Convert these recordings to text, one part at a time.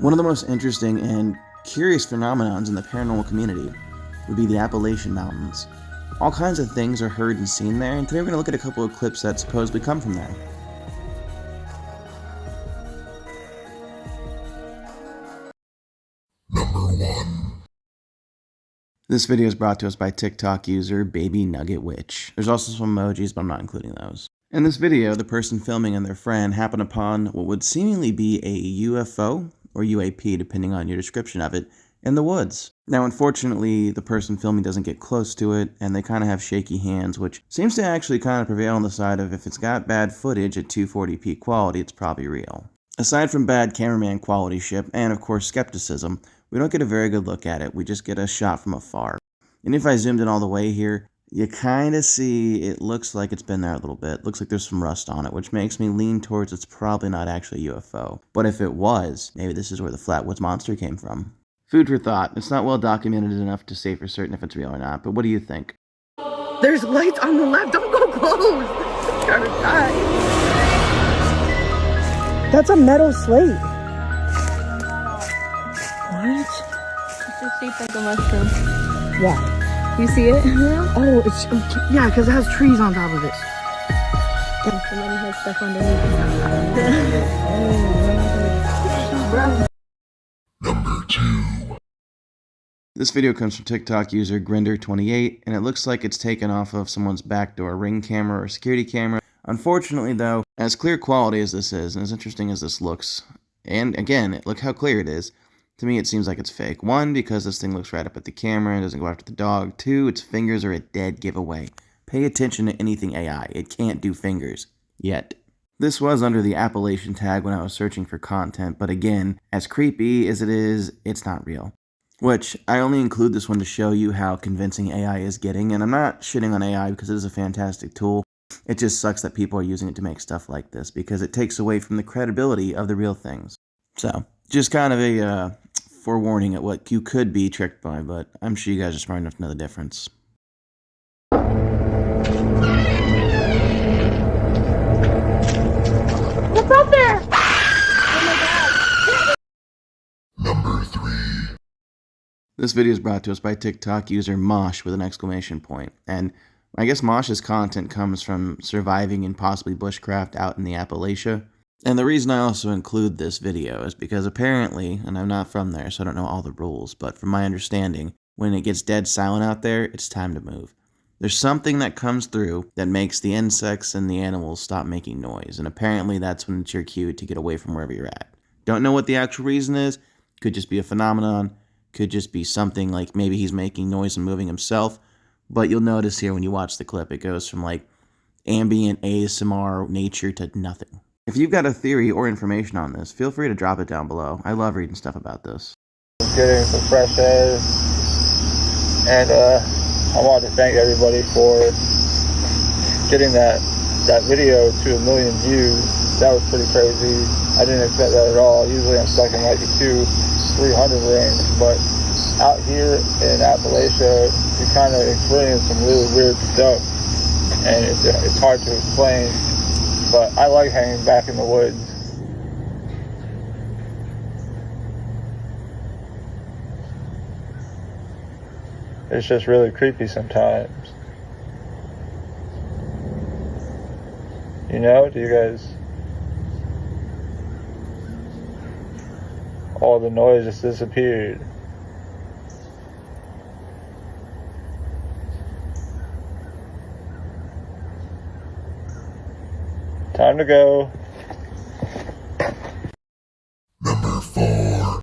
One of the most interesting and curious phenomenons in the paranormal community would be the Appalachian Mountains. All kinds of things are heard and seen there, and today we're going to look at a couple of clips that supposedly come from there. Number 1. This video is brought to us by TikTok user Baby Nugget Witch. There's also some emojis, but I'm not including those. In this video, the person filming and their friend happen upon what would seemingly be a UFO or UAP, depending on your description of it, in the woods. Now, unfortunately, the person filming doesn't get close to it, and they kind of have shaky hands, which seems to actually kind of prevail on the side of if it's got bad footage at 240p quality, it's probably real. Aside from bad cameraman quality ship, and of course skepticism, we don't get a very good look at it, we just get a shot from afar. And if I zoomed in all the way here, you kind of see it looks like it's been there a little bit. Looks like there's some rust on it, which makes me lean towards it's probably not actually a UFO. But if it was, maybe this is where the Flatwoods Monster came from. Food for thought. It's not well documented enough to say for certain if it's real or not, but what do you think? There's lights on the left. Don't go close. I'm trying to die. That's a metal slate. What? It's just shaped like a mushroom. Yeah. You see it? Oh, it's yeah, because it has trees on top of it. Somebody has stuff underneath. Number 2. This video comes from TikTok user Grinder28, and it looks like it's taken off of someone's backdoor Ring camera or security camera. Unfortunately, though, as clear quality as this is, and as interesting as this looks, and again, look how clear it is, to me it seems like it's fake. 1, because this thing looks right up at the camera and doesn't go after the dog. 2, its fingers are a dead giveaway. Pay attention to anything AI. It can't do fingers. Yet. This was under the Appalachian tag when I was searching for content, but again, as creepy as it is, it's not real. Which, I only include this one to show you how convincing AI is getting, and I'm not shitting on AI because it is a fantastic tool. It just sucks that people are using it to make stuff like this, because it takes away from the credibility of the real things. So, just kind of a forewarning at what you could be tricked by, but I'm sure you guys are smart enough to know the difference. What's up there? Number 3. This video is brought to us by TikTok user Mosh with an exclamation point. And I guess Mosh's content comes from surviving in possibly bushcraft out in the Appalachia. And the reason I also include this video is because apparently, and I'm not from there so I don't know all the rules, but from my understanding, when it gets dead silent out there, it's time to move. There's something that comes through that makes the insects and the animals stop making noise, and apparently that's when it's your cue to get away from wherever you're at. Don't know what the actual reason is, could just be a phenomenon, could just be something like maybe he's making noise and moving himself, but you'll notice here when you watch the clip, it goes from like ambient ASMR nature to nothing. If you've got a theory or information on this, feel free to drop it down below. I love reading stuff about this. Getting some fresh air, and I want to thank everybody for getting that video to 1 million views. That was pretty crazy. I didn't expect that at all. Usually I'm stuck in like the 200-300 range, but out here in Appalachia, you kind of experience some really weird stuff, and it's hard to explain, but I like hanging back in the woods. It's just really creepy sometimes. You know, do you guys... All the noise just disappeared. Time to go. Number 4.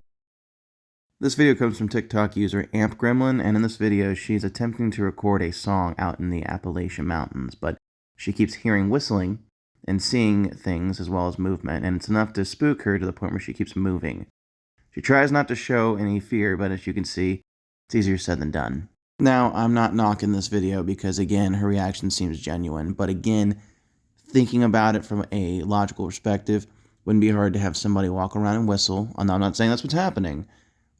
This video comes from TikTok user Amp Gremlin, and in this video she's attempting to record a song out in the Appalachian Mountains, but she keeps hearing whistling and seeing things as well as movement, and it's enough to spook her to the point where she keeps moving. She tries not to show any fear, but as you can see, it's easier said than done. Now, I'm not knocking this video because, again, her reaction seems genuine, but again, thinking about it from a logical perspective, wouldn't be hard to have somebody walk around and whistle, and I'm not saying that's what's happening,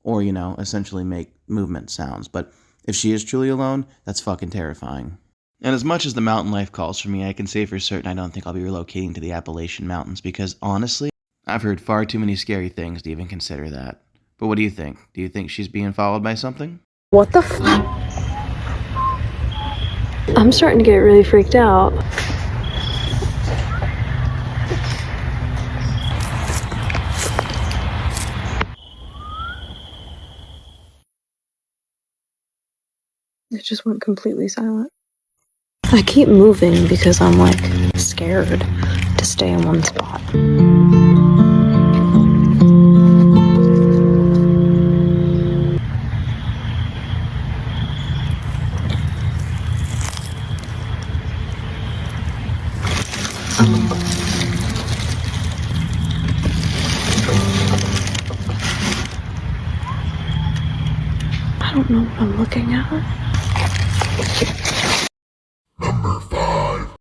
or, essentially make movement sounds, but If she is truly alone, that's fucking terrifying. And as much as the mountain life calls for me, I can say for certain I don't think I'll be relocating to the Appalachian Mountains because, honestly, I've heard far too many scary things to even consider that. But what do you think? Do you think she's being followed by something? What the f? I'm starting to get really freaked out. It just went completely silent. I keep moving because I'm like scared to stay in one spot. I don't know what I'm looking at. Number 5.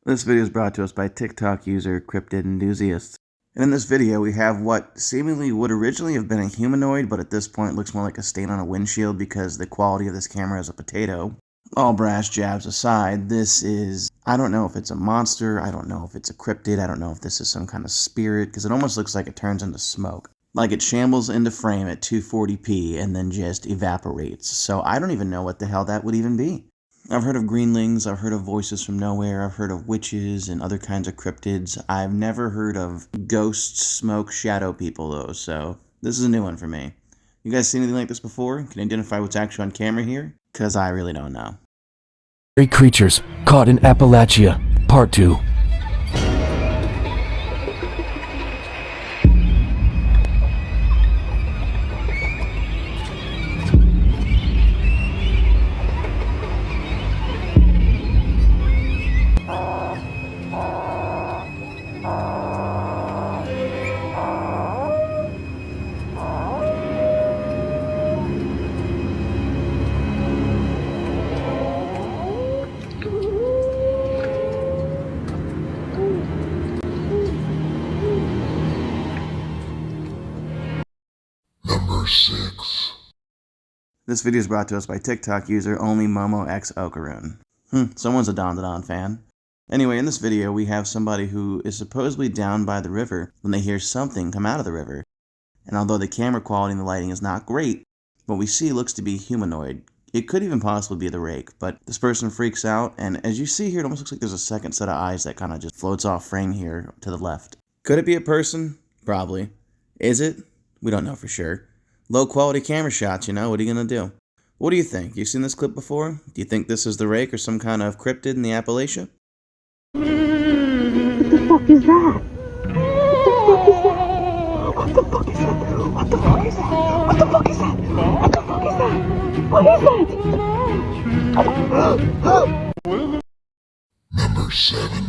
This video is brought to us by TikTok user Cryptid Enthusiast. And in this video we have what seemingly would originally have been a humanoid, but at this point looks more like a stain on a windshield because the quality of this camera is a potato. All brass jabs aside, this is, I don't know if it's a monster, I don't know if it's a cryptid, I don't know if this is some kind of spirit, because it almost looks like it turns into smoke. Like it shambles into frame at 240p and then just evaporates. So I don't even know what the hell that would even be. I've heard of greenlings, I've heard of voices from nowhere, I've heard of witches and other kinds of cryptids. I've never heard of ghosts, smoke, shadow people though, so this is a new one for me. You guys seen anything like this before? Can you identify what's actually on camera here? Because I really don't know. Great creatures caught in Appalachia, Part 2. Number 6. This video is brought to us by TikTok user OnlyMomoXOkarun. Someone's a Don Don fan. Anyway, in this video we have somebody who is supposedly down by the river when they hear something come out of the river. And although the camera quality and the lighting is not great, what we see looks to be humanoid. It could even possibly be the rake, but this person freaks out, and as you see here, it almost looks like there's a second set of eyes that kind of just floats off frame here to the left. Could it be a person? Probably. Is it? We don't know for sure. Low quality camera shots, you know, what are you gonna do? What do you think? You seen this clip before? Do you think this is the rake or some kind of cryptid in the Appalachia? What the fuck is that? What the fuck is that? What the fuck is that? What the fuck is that? What the fuck is that? What is that? Number 7.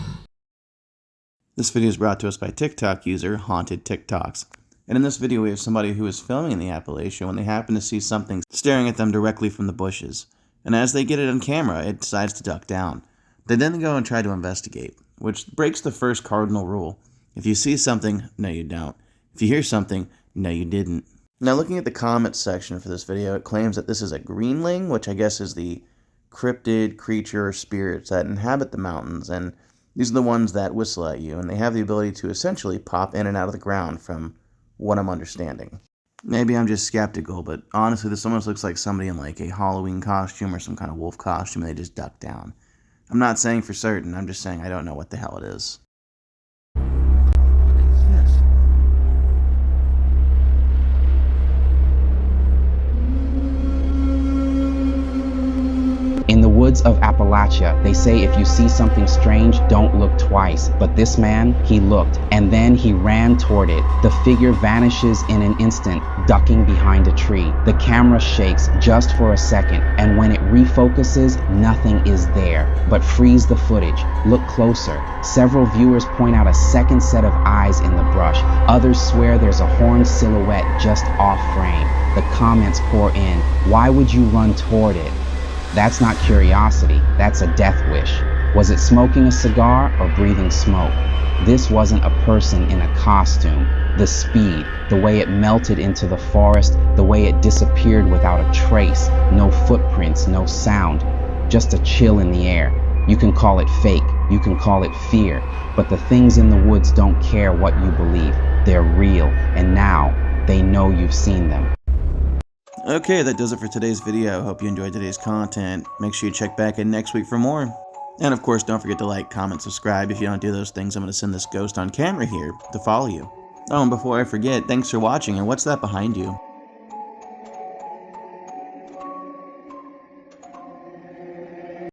This video is brought to us by TikTok user Haunted TikToks. And in this video we have somebody who is filming in the Appalachia when they happen to see something staring at them directly from the bushes. And as they get it on camera, it decides to duck down. They then go and try to investigate, which breaks the first cardinal rule. If you see something, no you don't. If you hear something, no you didn't. Now looking at the comments section for this video, it claims that this is a greenling, which I guess is the cryptid creature or spirits that inhabit the mountains, and these are the ones that whistle at you, and they have the ability to essentially pop in and out of the ground from what I'm understanding. Maybe I'm just skeptical, but honestly this almost looks like somebody in like a Halloween costume or some kind of wolf costume and they just duck down. I'm not saying for certain, I'm just saying I don't know what the hell it is. In the woods of Appalachia, they say if you see something strange, don't look twice. But this man, he looked, and then he ran toward it. The figure vanishes in an instant, ducking behind a tree. The camera shakes just for a second, and when it refocuses, nothing is there. But freeze the footage. Look closer. Several viewers point out a second set of eyes in the brush. Others swear there's a horned silhouette just off frame. The comments pour in. Why would you run toward it? That's not curiosity, that's a death wish. Was it smoking a cigar or breathing smoke? This wasn't a person in a costume. The speed, the way it melted into the forest, the way it disappeared without a trace, no footprints, no sound, just a chill in the air. You can call it fake, you can call it fear, but the things in the woods don't care what you believe. They're real, and now they know you've seen them. Okay, that does it for today's video. Hope you enjoyed today's content. Make sure you check back in next week for more. And of course, don't forget to like, comment, subscribe. If you don't do those things, I'm going to send this ghost on camera here to follow you. Oh, and before I forget, thanks for watching, and what's that behind you?